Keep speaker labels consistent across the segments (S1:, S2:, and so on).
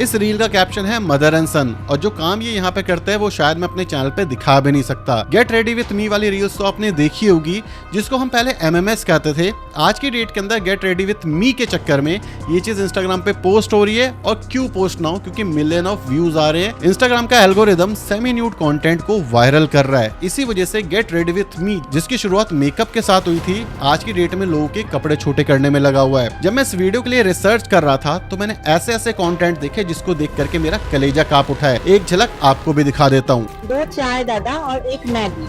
S1: इस रील का कैप्शन है मदर एंड सन, और जो काम ये यहाँ पे करते हैं वो शायद मैं अपने चैनल पे दिखा भी नहीं सकता। गेट रेडी विथ मी वाली रील्स तो आपने देखी होगी, जिसको हम पहले MMS कहते थे। आज की डेट के अंदर गेट रेडी विथ मी के चक्कर में ये चीज इंस्टाग्राम पे पोस्ट हो रही है। और क्यों पोस्ट ना हो, क्योंकि मिलियन ऑफ व्यूज आ रहे हैं। इंस्टाग्राम का एल्गोरिदम सेमी न्यूड कंटेंट को वायरल कर रहा है। इसी वजह से गेट रेडी विथ मी, जिसकी शुरुआत मेकअप के साथ हुई थी, आज की डेट में लोगों के कपड़े छोटे करने में लगा हुआ है। जब मैं इस वीडियो के लिए रिसर्च कर रहा था तो मैंने ऐसे ऐसे कंटेंट देखे जिसको देख करके मेरा कलेजा कांप उठा है। एक झलक आपको भी दिखा देता हूँ।
S2: 2 चाय दादा और 1 मैगी।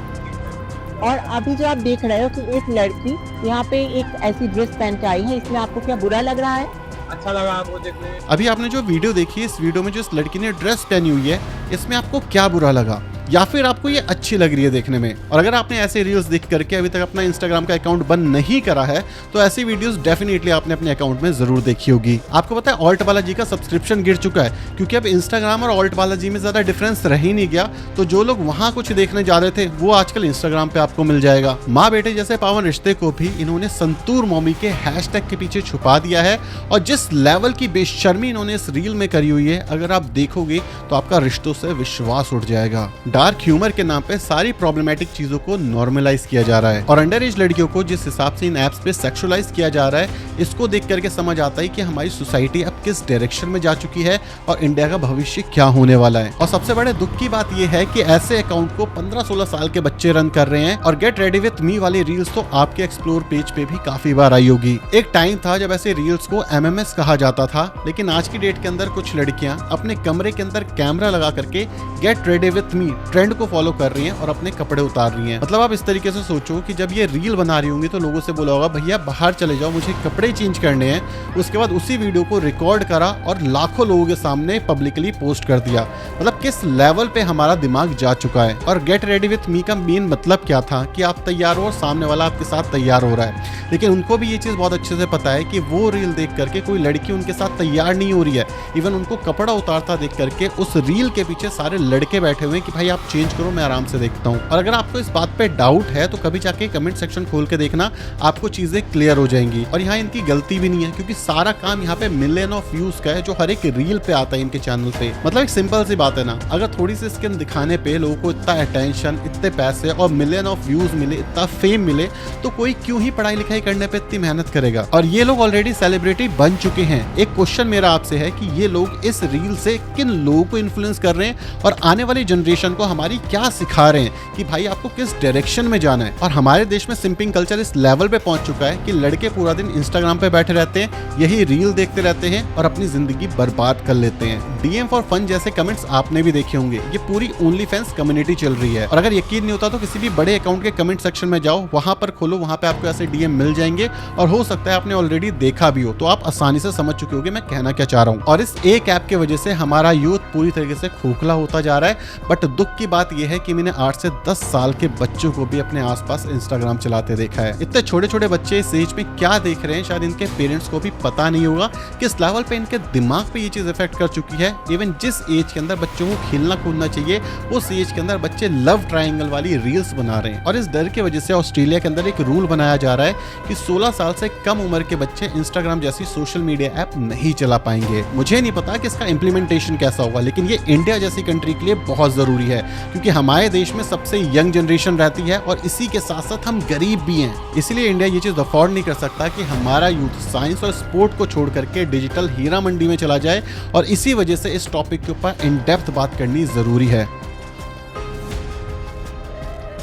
S2: और अभी जो आप देख रहे हो कि एक लड़की यहाँ पे एक ऐसी ड्रेस पहन के आई है, इसमें आपको क्या बुरा लग रहा है?
S3: अच्छा लगा आपको देखने?
S1: अभी आपने जो वीडियो देखी है, इस वीडियो में जो इस लड़की ने ड्रेस पहनी हुई है, इसमें आपको क्या बुरा लगा, या फिर आपको ये अच्छी लग रही है देखने में? और अगर आपने ऐसे रील्स देख करके अभी तक अपना इंस्टाग्राम का अकाउंट बंद नहीं करा है तो ऐसी वीडियोस डेफिनेटली आपने अपने अकाउंट में जरूर देखी होगी। आपको पता है ऑल्ट बालाजी का सब्सक्रिप्शन गिर चुका है, क्योंकि अब इंस्टाग्राम और ऑल्ट बालाजी में ज्यादा डिफरेंस रह ही नहीं गया। तो जो लोग वहां कुछ देखने जा रहे थे वो आजकल इंस्टाग्राम पे आपको मिल जाएगा। माँ बेटे जैसे पावन रिश्ते को भी इन्होंने संतूर मॉमी के हैशटैग के पीछे छुपा दिया है। और जिस लेवल की बेशर्मी इन्होंने इस रील में करी हुई है, अगर आप देखोगे तो आपका रिश्तों से विश्वास उठ जाएगा। डार्क ह्यूमर के नाम पे सारी प्रॉब्लमेटिक चीजों को नॉर्मलाइज किया जा रहा है। और अंडर एज लड़कियों को जिस हिसाब से इन एप्स पे सेक्सुअलाइज किया जा रहा है, इसको देख करके समझ आता है कि हमारी सोसाइटी अब किस डायरेक्शन में जा चुकी है और इंडिया का भविष्य क्या होने वाला है। और सबसे बड़े दुख की बात यह है कि ऐसे अकाउंट को 15-16 साल के बच्चे रन कर रहे हैं। और गेट रेडी विथ मी वाली रील्स तो आपके एक्सप्लोर पेज पे भी काफी बार आई होगी। एक टाइम था जब ऐसे रील्स को MMS कहा जाता था, लेकिन आज की डेट के अंदर कुछ लड़कियां अपने कमरे के अंदर कैमरा लगा करके get ready with me trend को फॉलो कर रही हैं और अपने कपड़े उतार रही हैं। मतलब आप इस तरीके से सोचो कि जब ये रील बना रही होंगी तो लोगों से बोला होगा भैया बाहर चले जाओ, मुझे कपड़े चेंज करने हैं। उसके बाद उसी वीडियो को रिकॉर्ड करा और लाखों लोगों के सामने पब्लिकली पोस्ट कर दिया। मतलब किस लेवल पे हमारा दिमाग जा चुका है। और गेट रेडी विथ मी का मेन मतलब क्या था कि आप तैयार हो और सामने वाला आपके साथ तैयार हो रहा है। लेकिन उनको भी ये चीज बहुत अच्छे से पता है कि वो रील देख करके कोई लड़की उनके साथ तैयार नहीं हो रही है। इवन उनको कपड़ा उतारता देख करके उस रील के पीछे सारे लड़के बैठे हुए हैं कि भाई आप चेंज करो, मैं आराम से देखता हूँ। और अगर आपको इस बात पे डाउट है तो कभी जाके कमेंट सेक्शन खोल के देखना, आपको चीजें क्लियर हो जाएंगी। और यहाँ इनकी गलती भी नहीं है, क्योंकि सारा काम यहाँ पे मिलियन ऑफ व्यूज का है जो हर एक रील पे आता है इनके चैनल पे। मतलब एक सिंपल सी बात है ना, अगर थोड़ी सी स्किन दिखाने पे लोगों को इतना अटेंशन, इतने पैसे और मिलियन ऑफ व्यूज मिले, इतना फेम मिले, तो कोई क्यों ही पढ़ाई लिखाई करने पे इतनी मेहनत करेगा। और ये लोग ऑलरेडी सेलिब्रिटी बन चुके हैं। एक क्वेश्चन मेरा आपसे है कि ये लोग इस रील से किन लोगों को इन्फ्लुएंस कर रहे हैं और आने वाली जनरेशन को हमारी क्या सिखा रहे हैं कि भाई आपको किस डायरेक्शन में जाना है। और हमारे देश में सिंपिंग कल्चर इस लेवल पे पहुंच चुका है कि लड़के पूरा दिन इंस्टाग्राम पे बैठे रहते हैं, यही रील देखते रहते हैं और अपनी जिंदगी बर्बाद कर लेते हैं। DM फॉर फन जैसे कमेंट्स आपने भी देखे होंगे। ये पूरी ओनली फैंस कम्युनिटी चल रही है। और अगर यकीन नहीं होता तो किसी भी बड़े अकाउंट के कमेंट सेक्शन में जाओ, वहां पर खोलो, वहां पे आपको ऐसे DM मिल जाएंगे। और हो सकता है आपने ऑलरेडी देखा भी हो, तो आप आसानी से समझ चुके होंगे मैं कहना क्या चाह रहा हूँ। और इस एक ऐप की वजह से हमारा यूथ पूरी तरीके से खोखला होता जा रहा है। बट दुख की बात यह है कि मैंने 8 से 10 साल के बच्चों को भी अपने आसपास इंस्टाग्राम चलाते देखा है। इतने छोटे छोटे बच्चे इस एज में क्या देख रहे हैं, शायद इनके पेरेंट्स को भी पता नहीं होगा किस लेवल पे इनके दिमाग पे ये चीज इफेक्ट कर चुकी है। इवन जिस एज के अंदर बच्चों को खेलना कूदना चाहिए, उस एज के अंदर बच्चे लव ट्रायंगल वाली रील्स बना रहे हैं। और इस डर की वजह से ऑस्ट्रेलिया के अंदर एक रूल बनाया जा रहा है कि 16 साल से कम उम्र के बच्चे इंस्टाग्राम जैसी सोशल मीडिया ऐप नहीं चला पाएंगे। मुझे नहीं पता कि इसका इंप्लीमेंटेशन कैसा होगा, लेकिन ये इंडिया जैसी कंट्री के लिए बहुत जरूरी है, क्योंकि हमारे देश में सबसे यंग जनरेशन रहती है और इसी के साथ साथ हम गरीब भी हैं। इसलिए इंडिया ये चीज अफोर्ड नहीं कर सकता कि हमारा यूथ साइंस और स्पोर्ट को छोड़ करके डिजिटल हीरा मंडी में चला जाए। और इसी वजह से इस टॉपिक के ऊपर इन डेप्थ बात करनी जरूरी है।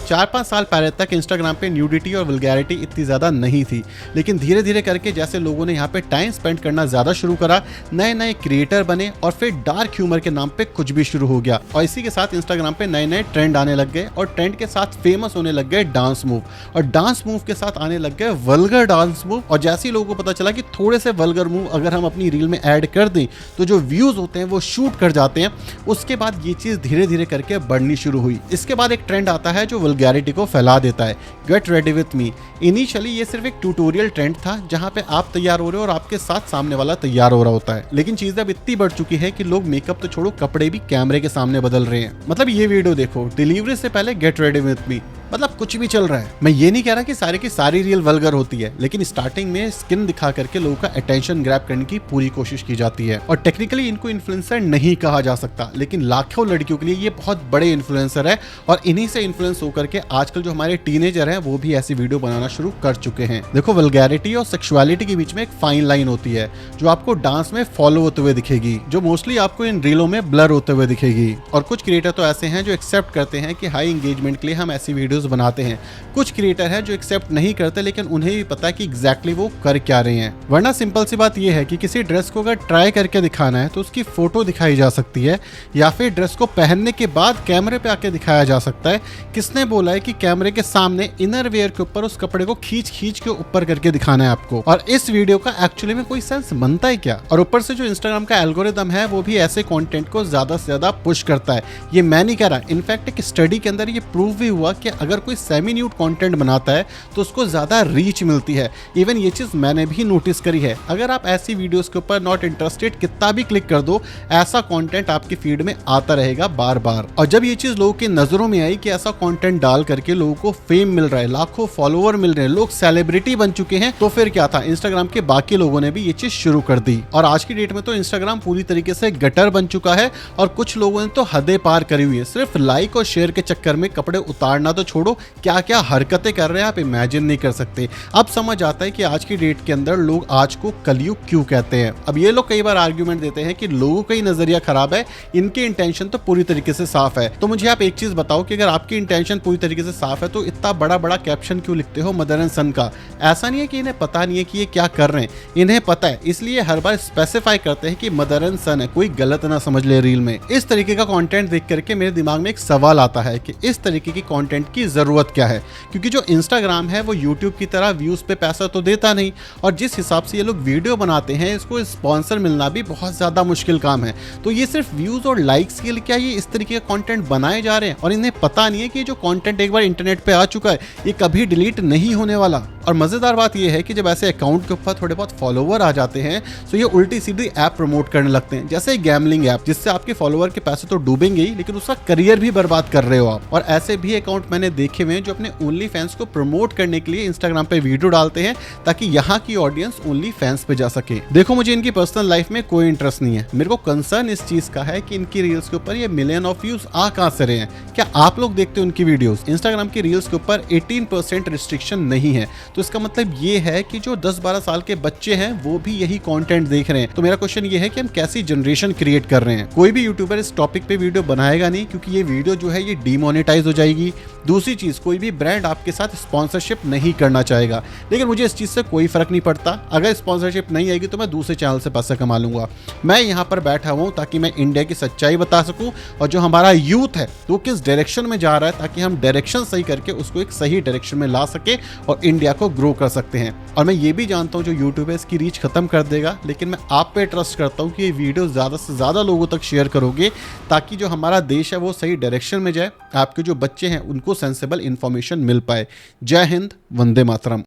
S1: 4-5 साल पहले तक इंस्टाग्राम पे न्यूडिटी और वल्गैरिटी इतनी ज़्यादा नहीं थी, लेकिन धीरे धीरे करके जैसे लोगों ने यहाँ पे टाइम स्पेंड करना ज़्यादा शुरू करा, नए नए क्रिएटर बने और फिर डार्क ह्यूमर के नाम पे कुछ भी शुरू हो गया। और इसी के साथ इंस्टाग्राम पे नए नए ट्रेंड आने लग गए और ट्रेंड के साथ फेमस होने लग गए डांस मूव, और डांस मूव के साथ आने लग गए वल्गर डांस मूव। और जैसे ही लोगों को पता चला कि थोड़े से वल्गर मूव अगर हम अपनी रील में ऐड कर दें तो जो व्यूज़ होते हैं वो शूट कर जाते हैं, उसके बाद ये चीज़ धीरे धीरे करके बढ़नी शुरू हुई। इसके बाद एक ट्रेंड आता है जो वल्गैरिटी को फैला देता है, get ready with me. Initially ये सिर्फ एक ट्यूटोरियल ट्रेंड था जहां पे आप तैयार हो रहे हो और आपके साथ सामने वाला तैयार हो रहा होता है, लेकिन चीजें अब इतनी बढ़ चुकी है कि लोग मेकअप तो छोड़ो, कपड़े भी कैमरे के सामने बदल रहे हैं। मतलब ये वीडियो देखो, डिलीवरी से पहले गेट रेडी विथ मी, मतलब कुछ भी चल रहा है। मैं ये नहीं कह रहा कि सारे की सारी रील वल्गर होती है, लेकिन स्टार्टिंग में स्किन दिखा करके लोगों का अटेंशन ग्रैब करने की पूरी कोशिश की जाती है। और टेक्निकली इनको इन्फ्लुएंसर नहीं कहा जा सकता, लेकिन लाखों लड़कियों के लिए ये बहुत बड़े इन्फ्लुएंसर है और इन्हीं से इन्फ्लुएंस होकर के आजकल जो हमारे टीनेजर हैं वो भी ऐसी वीडियो बनाना शुरू कर चुके हैं। देखो, वल्गैरिटी और सेक्सुअलिटी के बीच में एक फाइन लाइन होती है जो आपको डांस में फॉलो होते हुए दिखेगी, जो मोस्टली आपको इन रीलों में ब्लर होते हुए दिखेगी। और कुछ क्रिएटर तो ऐसे हैं जो एक्सेप्ट करते हैं कि हाई एंगेजमेंट के लिए हम ऐसी वीडियोस बनाते हैं। कुछ क्रिएटर है जो एक्सेप्ट नहीं करते, लेकिन उन्हें भी पता है कि एग्जैक्टली वो कर क्या रहे हैं। वरना सिंपल सी बात यह है कि किसी ड्रेस को अगर ट्राई करके दिखाना है तो उसकी फोटो दिखाई जा सकती है, या फिर ड्रेस को पहनने के बाद कैमरे पे आके दिखाया जा सकता है। किसने बोला है कि कैमरे के सामने इनर वेयर के ऊपर उस कपड़े को खींच खींच के ऊपर करके दिखाना है आपको? और इस वीडियो का एक्चुअली में कोई सेंस बनता है क्या? और ऊपर से जो इंस्टाग्राम का एल्गोरिदम है वो भी ऐसे कंटेंट को ज्यादा से ज्यादा पुश करता है। ये मैं नहीं कह रहा, इनफैक्ट एक स्टडी के अंदर ये प्रूव भी हुआ कि अगर कोई सेमी न्यूड कंटेंट बनाता है तो उसको ज्यादा रीच मिलती है। इवन ये चीज मैंने भी नोटिस करी है। अगर आप ऐसी वीडियोस के ऊपर नॉट इंटरेस्टेड कितना भी क्लिक कर दो, ऐसा कंटेंट आपकी फीड में आता रहेगा बार बार। और जब ये चीज लोगों की नजरों में आई कि ऐसा कंटेंट डाल करके लोगों को फेम मिल रहा है, लाखों फॉलोअर मिल रहे हैं, लोग सेलिब्रिटी बन चुके हैं, तो फिर क्या था, इंस्टाग्राम के बाकी लोगों ने भी ये चीज शुरू कर दी। और आज की डेट में तो इंस्टाग्राम पूरी तरीके से गटर बन चुका है और कुछ लोगों ने तो हदें पार करी हुई है। सिर्फ लाइक और शेयर के चक्कर में कपड़े उतारना तो छोड़ो, क्या क्या हरकतें कर रहे हैं आप इमेजिन नहीं कर सकते। अब समझ आता है कि आज की डेट के अंदर लोग आज को कलयुग क्यों कहते हैं। अब ये लोग कई बार आर्ग्यूमेंट देते हैं कि लोगों का ही नजरिया खराब है, इनके इंटेंशन तो पूरी तरीके से साफ है। तो मुझे आप एक चीज बताओ कि अगर आपकी इंटेंशन पूरी तरीके से साफ है तो इतना बड़ा बड़ा कैप्शन क्यों लिखते हो मदर एंड सन का? ऐसा नहीं है कि इन्हें पता नहीं है कि ये क्या कर रहे हैं, इन्हें पता है, इसलिए हर बार स्पेसिफाई करते हैं कि मदर एंड सन है, कोई गलत ना समझ ले रील में। इस तरीके का कंटेंट देख करके मेरे दिमाग में एक सवाल आता है कि इस तरीके की कंटेंट की जरूरत क्या है? क्योंकि जो इंस्टाग्राम है वो यूट्यूब की तरह व्यूज पे पैसा तो देता नहीं, और जिस हिसाब से ये लोग वीडियो बनाते हैं इसको स्पॉन्सर मिलना भी बहुत ज्यादा मुश्किल काम है। तो ये सिर्फ व्यूज और लाइक्स के लिए क्या ये इस तरीके का कंटेंट बनाए जा रहे हैं और इन्हें पता नहीं है कि जो कंटेंट एक बार इंटरनेट पे आ चुका है ये कभी डिलीट नहीं होने वाला। और मजेदार बात यह है कि जब ऐसे अकाउंट के ऊपर थोड़े बहुत फॉलोवर आ जाते हैं तो ये उल्टी सीधी ऐप प्रमोट करने लगते हैं, जैसे गैम्बलिंग ऐप, जिससे आपके फॉलोवर के पैसे तो डूबेंगे ही लेकिन उसका करियर भी बर्बाद कर रहे हो आप। और ऐसे भी अकाउंट मैंने देखे हुए हैं जो अपने ओनली फैंस को प्रमोट करने के लिए इंस्टाग्राम पे वीडियो डालते हैं ताकि यहाँ की ऑडियंस ओनली फैंस पे जा सके। देखो, मुझे इनकी पर्सनल लाइफ में कोई इंटरेस्ट नहीं है, मेरे को कंसर्न इस चीज का है कि इनकी रील्स के ऊपर ये मिलियन ऑफ व्यूज आ कहां से रहे हैं। क्या आप लोग देखते हो उनकी वीडियोस? इंस्टाग्राम की रील्स के ऊपर 18% रिस्ट्रिक्शन नहीं है, तो इसका मतलब ये है कि जो 10-12 साल के बच्चे हैं वो भी यही कंटेंट देख रहे हैं। तो मेरा क्वेश्चन ये है कि हम कैसी जनरेशन क्रिएट कर रहे हैं? कोई भी यूट्यूबर इस टॉपिक पे वीडियो बनाएगा नहीं, क्योंकि ये वीडियो जो है ये डीमोनेटाइज हो जाएगी। दूसरी चीज, कोई भी ब्रांड आपके साथ स्पॉन्सरशिप नहीं करना चाहेगा, लेकिन मुझे इस चीज से कोई फर्क नहीं पड़ता। अगर स्पॉन्सरशिप नहीं आएगी तो मैं दूसरे चैनल से पैसा कमा लूंगा। मैं यहाँ पर बैठा हूँ ताकि मैं इंडिया की सच्चाई बता सकूं और जो हमारा यूथ है वो किस डायरेक्शन में जा रहा है, ताकि हम डायरेक्शन सही करके उसको एक सही डायरेक्शन में ला सके और इंडिया को ग्रो कर सकते हैं। और मैं ये भी जानता हूँ जो यूट्यूब है इसकी रीच खत्म कर देगा, लेकिन मैं आप पे ट्रस्ट करता हूँ कि ये वीडियो ज़्यादा से ज़्यादा लोगों तक शेयर करोगे ताकि जो हमारा देश है वो सही डायरेक्शन में जाए, आपके जो बच्चे हैं उनको सेंसेबल इन्फॉर्मेशन मिल पाए। जय हिंद, वंदे मातरम।